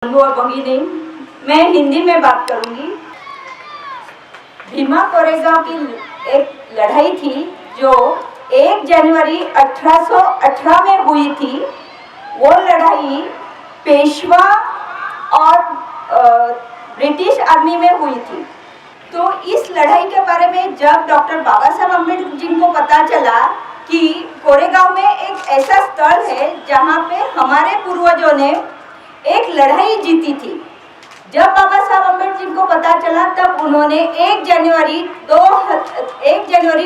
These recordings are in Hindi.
और भगिनी, मैं हिंदी में बात करूंगी। भीमा कोरेगांव की एक लड़ाई थी जो 1 जनवरी 1818 में हुई थी। वो लड़ाई पेशवा और ब्रिटिश आर्मी में हुई थी। तो इस लड़ाई के बारे में जब डॉक्टर बाबा साहब अम्बेडकर जी को पता चला कि कोरेगांव में एक ऐसा स्थल है जहाँ पे हमारे पूर्वजों ने एक लड़ाई जीती थी, जब बाबा साहब अम्बेडकर जी को पता चला तब उन्होंने 1 जनवरी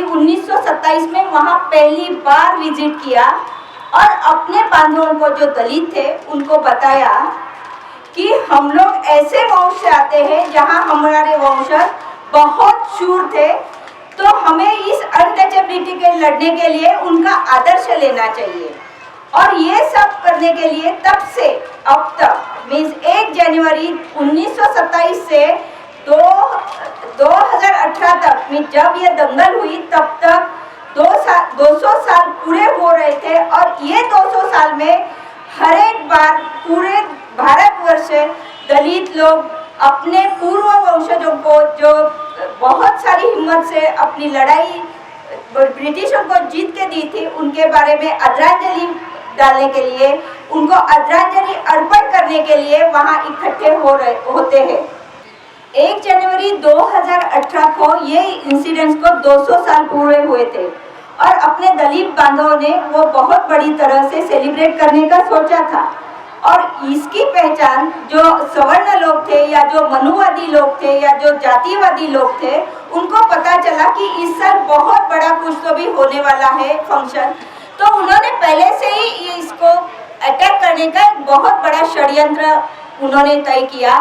1927 में वहाँ पहली बार विजिट किया और अपने बांधवों को, जो दलित थे, उनको बताया कि हम लोग ऐसे वंश से आते हैं जहाँ हमारे वंशज बहुत शूर थे, तो हमें इस अनटचेबिलिटी के लड़ने के लिए उनका आदर्श लेना चाहिए। और ये सब करने के लिए तब से अब तक मीन्स 1 जनवरी 1927 से 2018 तक में जब ये दंगल हुई तब तक 200 साल पूरे हो रहे थे। और ये 200 साल में हर एक बार पूरे भारतवर्ष से दलित लोग अपने पूर्व वंशजों को, जो बहुत सारी हिम्मत से अपनी लड़ाई ब्रिटिशों को जीत के दी थी, उनके बारे में आदरांजलि डालने के लिए, उनको आदरांजलि अर्पण करने के लिए वहाँ इकट्ठे होते हैं। 1 जनवरी 2018 को ये इंसिडेंट्स को 200 साल पूरे हुए थे और अपने दलित बांधवों ने वो बहुत बड़ी तरह से सेलिब्रेट करने का सोचा था। और इसकी पहचान जो सवर्ण लोग थे या जो मनुवादी लोग थे या जो जातिवादी लोग थे, उनको पता चला कि इस साल बहुत बड़ा कुछ तो भी होने वाला है फंक्शन, तो उन्होंने पहले से ही इसको अटैक करने का एक बहुत बड़ा षड्यंत्र उन्होंने तय किया।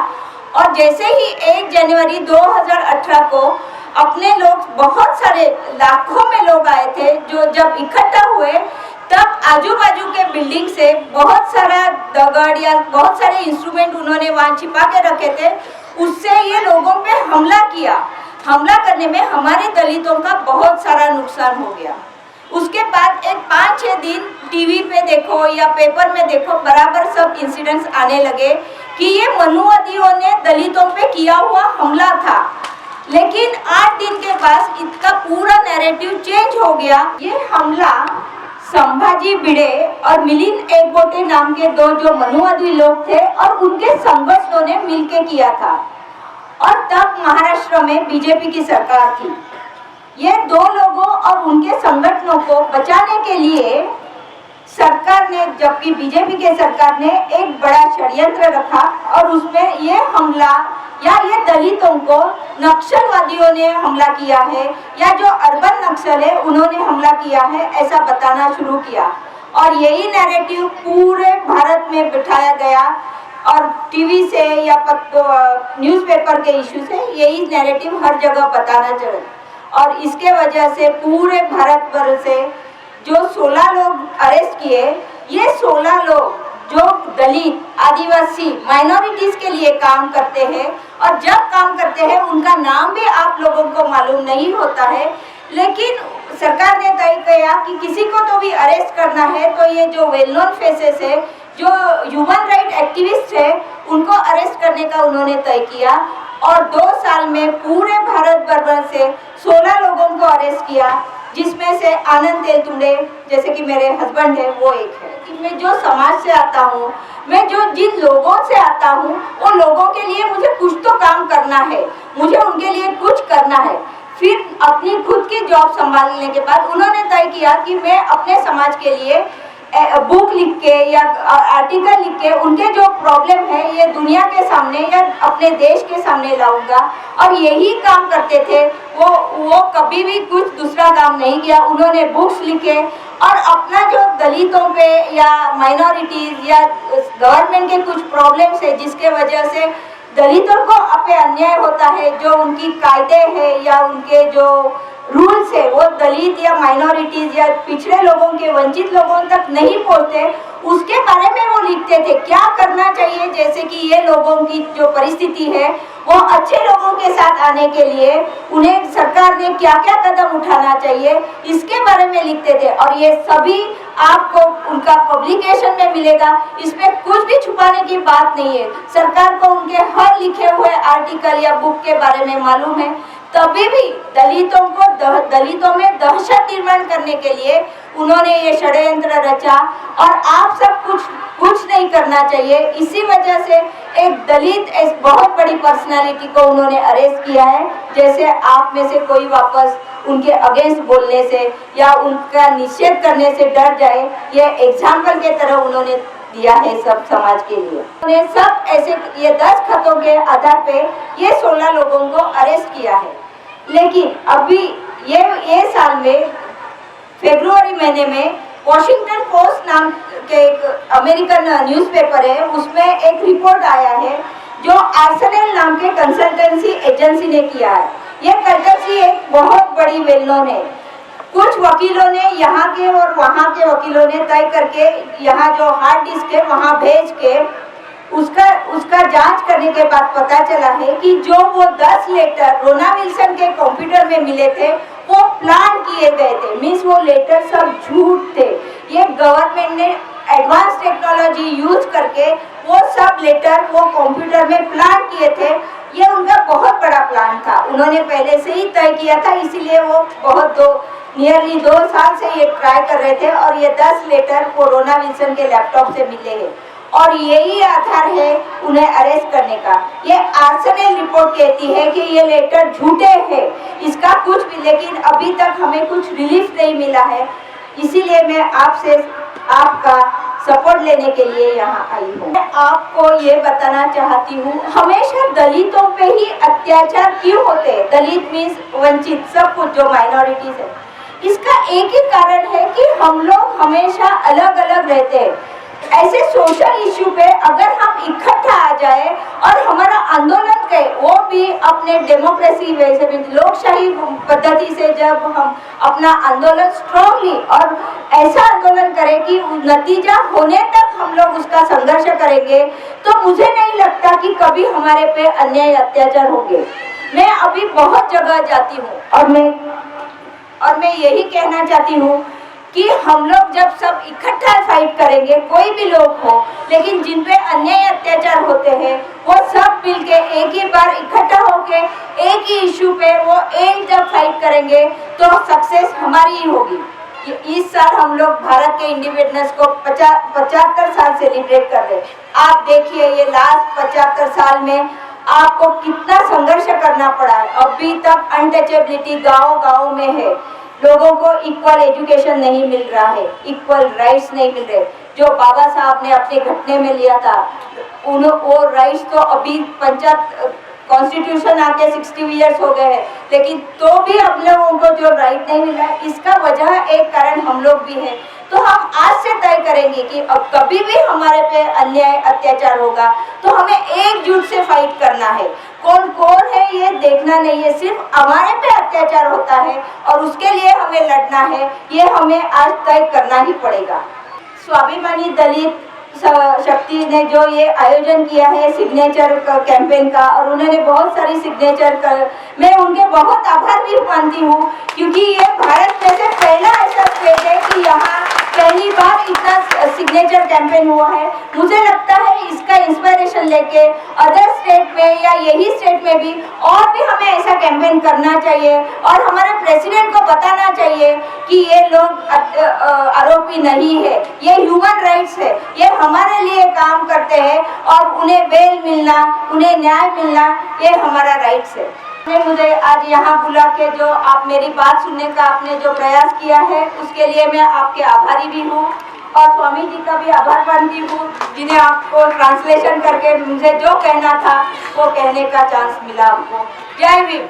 और जैसे ही 1 जनवरी 2018 को अपने लोग, बहुत सारे लाखों में लोग आए थे, जो जब इकट्ठा हुए तब आजू बाजू के बिल्डिंग से बहुत सारा दगड़ या बहुत सारे इंस्ट्रूमेंट उन्होंने वहाँ छिपा के रखे थे, उससे ये लोगों पे हमला किया। हमला करने में हमारे दलितों का बहुत सारा नुकसान हो गया। उसके बाद एक 5-6 दिन टीवी पे देखो या पेपर में देखो, बराबर सब इंसिडेंट्स आने लगे कि ये मनुवादियों ने दलितों पे किया हुआ हमला था। लेकिन 8 दिन के बाद इसका पूरा नैरेटिव चेंज हो गया। ये हमला संभाजी भिड़े और मिलिंद एकबोटे नाम के 2 जो मनुवादी लोग थे और उनके संगठनों ने मिलकर किया था। और तब महाराष्ट्र में बीजेपी की सरकार थी। ये 2 लोगों और उनके संगठनों को बचाने के लिए सरकार ने, जबकि बीजेपी के सरकार ने एक बड़ा षड्यंत्र रखा और उसमें ये हमला या ये दलितों को नक्सलवादियों ने हमला किया है या जो अर्बन नक्सल है उन्होंने हमला किया है, ऐसा बताना शुरू किया। और यही नैरेटिव पूरे भारत में बिठाया गया और टीवी से या न्यूज़पेपर के इशू से यही नैरेटिव हर जगह बताना चला। और इसके वजह से पूरे भारत भर से जो 16 लोग अरेस्ट किए, ये 16 लोग जो दलित, आदिवासी, माइनॉरिटीज के लिए काम करते हैं और जब काम करते हैं उनका नाम भी आप लोगों को मालूम नहीं होता है। लेकिन सरकार ने तय किया कि किसी को तो भी अरेस्ट करना है, तो ये जो वेल नोन फेसेस है, जो ह्यूमन राइट एक्टिविस्ट है, उनको अरेस्ट करने का उन्होंने तय किया। और 2 साल में पूरे भारत भर से 16 लोगों को अरेस्ट किया, जिसमें से आनंद तेलतुंबड़े, जैसे कि मेरे हस्बैंड है, वो एक है। कि मैं जो समाज से आता हूँ, मैं जो जिन लोगों से आता हूँ, उन लोगों के लिए मुझे कुछ तो काम करना है, मुझे उनके लिए कुछ करना है। फिर अपनी खुद की जॉब संभालने के बाद उन्होंने तय किया कि मैं अपने समाज के लिए बुक लिख के या आर्टिकल लिख के उनके जो प्रॉब्लम है ये दुनिया के सामने या अपने देश के सामने लाऊंगा। और यही काम करते थे वो कभी भी कुछ दूसरा काम नहीं किया। उन्होंने बुक्स लिखे और अपना जो दलितों पे या माइनॉरिटीज या गवर्नमेंट के कुछ प्रॉब्लम्स है जिसके वजह से दलितों को पे अन्याय होता है, जो उनकी कायदे है या उनके जो रूल्स है वो दलित या माइनॉरिटीज या पिछड़े लोगों के, वंचित लोगों तक नहीं पहुंचते, उसके बारे में वो लिखते थे। क्या करना चाहिए, जैसे कि ये लोगों की जो परिस्थिति है वो अच्छे लोगों के साथ आने के लिए उन्हें सरकार ने क्या क्या कदम उठाना चाहिए, इसके बारे में लिखते थे। और ये सभी आपको उनका पब्लिकेशन में मिलेगा। इसमें कुछ भी छुपाने की बात नहीं है। सरकार को उनके हर लिखे हुए आर्टिकल या बुक के बारे में मालूम है। तभी भी दलितों में दहशत निर्माण करने के लिए उन्होंने ये षड्यंत्र रचा और आप सब कुछ नहीं करना चाहिए। इसी वजह से एक दलित एक बहुत बड़ी पर्सनालिटी को उन्होंने अरेस्ट किया है। जैसे आप में से कोई वापस उनके अगेंस्ट बोलने से या उनका निषेध करने से डर जाए, ये एग्जाम्पल के तरह उन्होंने दिया है सब समाज के लिए। उन्होंने सब ऐसे ये 10 खतों के आधार पे ये 16 लोगों को अरेस्ट किया है। लेकिन अभी ये साल में फरवरी महीने में वॉशिंगटन पोस्ट नाम के एक अमेरिकन न्यूज़पेपर है, उसमें एक रिपोर्ट आया है जो आर्सेनल नाम के कंसल्टेंसी एजेंसी ने किया है। ये कंसल्टेंसी एक बहुत बड़ी वेल नोन है। कुछ वकीलों ने यहाँ के और वहाँ के वकीलों ने तय करके यहाँ जो हार्ड डिस्क है वहाँ भेज के उसका जांच करने के बाद पता चला है कि जो वो 10 लेटर रोना विल्सन के कंप्यूटर में मिले थे वो प्लान किए गए थे। मीन्स वो लेटर सब झूठ थे। ये गवर्नमेंट ने एडवांस टेक्नोलॉजी यूज करके वो सब लेटर वो कंप्यूटर में प्लान किए थे। ये उनका बहुत बड़ा प्लान था, उन्होंने पहले से ही तय किया था, इसीलिए वो नियरली 2 साल से ये ट्राई कर रहे थे और ये 10 लेटर रोना विल्सन के लैपटॉप से मिले हैं और यही आधार है उन्हें अरेस्ट करने का। ये आर्सेनल रिपोर्ट कहती है कि ये लेटर झूठे हैं, इसका कुछ भी, लेकिन अभी तक हमें कुछ रिलीफ नहीं मिला है। इसीलिए मैं आपसे आपका सपोर्ट लेने के लिए यहाँ आई हूँ। मैं आपको ये बताना चाहती हूँ, हमेशा दलितों पे ही अत्याचार क्यों होते हैं? दलित मीन्स वंचित, सब कुछ जो माइनॉरिटीज है। इसका एक ही कारण है कि हम लोग हमेशा अलग अलग रहते हैं। ऐसे सोशल इश्यू पे अगर हम इकट्ठा आ जाए और हमारा आंदोलन करे, वो भी अपने डेमोक्रेसी वैसे भी लोकशाही पद्धति से, जब हम अपना आंदोलन स्ट्रांगली और ऐसा आंदोलन करें कि नतीजा होने तक हम लोग उसका संघर्ष करेंगे, तो मुझे नहीं लगता कि कभी हमारे पे अन्याय अत्याचार होंगे। मैं अभी बहुत जगह जाती हूँ और मैं यही कहना चाहती हूँ कि हम लोग जब सब इकट्ठा फाइट करेंगे, कोई भी लोग हो, लेकिन जिन पे अन्याय अत्याचार होते हैं वो सब मिलके एक ही बार इकट्ठा होके एक ही इशू पे वो एक जब फाइट करेंगे तो सक्सेस हमारी ही होगी। इस साल हम लोग भारत के इंडिपेंडेंस को 75 साल सेलिब्रेट कर रहे हैं। आप देखिए ये लास्ट 75 साल में आपको कितना संघर्ष करना पड़ा है। अभी तक अनटचेबिलिटी गाँव में है, लोगों को इक्वल एजुकेशन नहीं मिल रहा है, इक्वल राइट्स नहीं मिल रहे। जो बाबा साहब ने अपने घटने में लिया था वो राइट्स तो अभी कॉन्स्टिट्यूशन आके 60 इयर्स हो गए हैं, लेकिन तो भी हम लोगों को जो राइट नहीं मिला है, इसका वजह एक कारण हम लोग भी है। तो हम आज से तय करेंगे कि अब कभी भी हमारे पे अन्याय अत्याचार होगा तो हमें एकजुट से फाइट करना है। कौन है ये देखना नहीं है, सिर्फ हमारे पे अत्याचार होता है और उसके लिए हमें लड़ना है, ये हमें आज तय करना ही पड़ेगा। स्वाभिमानी दलित शक्ति ने जो ये आयोजन किया है सिग्नेचर कैंपेन का, और उन्होंने बहुत सारी सिग्नेचर कर, मैं उनके बहुत आभार भी मानती हूँ, क्योंकि ये भारत में से पहला ऐसा स्टेट है कि यहाँ पहली बार इतना सिग्नेचर कैंपेन हुआ है। मुझे लगता है इसका इंस्पिरेशन लेके अदर स्टेट में या यही स्टेट में भी और भी हमें ऐसा कैंपेन करना चाहिए और हमारे प्रेसिडेंट को बताना चाहिए कि ये लोग आरोपी नहीं है, ये ह्यूमन राइट्स है, ये हमारे लिए काम करते हैं और उन्हें बेल मिलना, उन्हें न्याय मिलना, ये हमारा राइट्स है। मुझे आज यहाँ बुला के जो आप मेरी बात सुनने का आपने जो प्रयास किया है उसके लिए मैं आपके आभारी भी हूँ और स्वामी जी का भी आभार मानती हूँ, जिन्हें आपको ट्रांसलेशन करके मुझे जो कहना था वो कहने का चांस मिला आपको। जय भीम।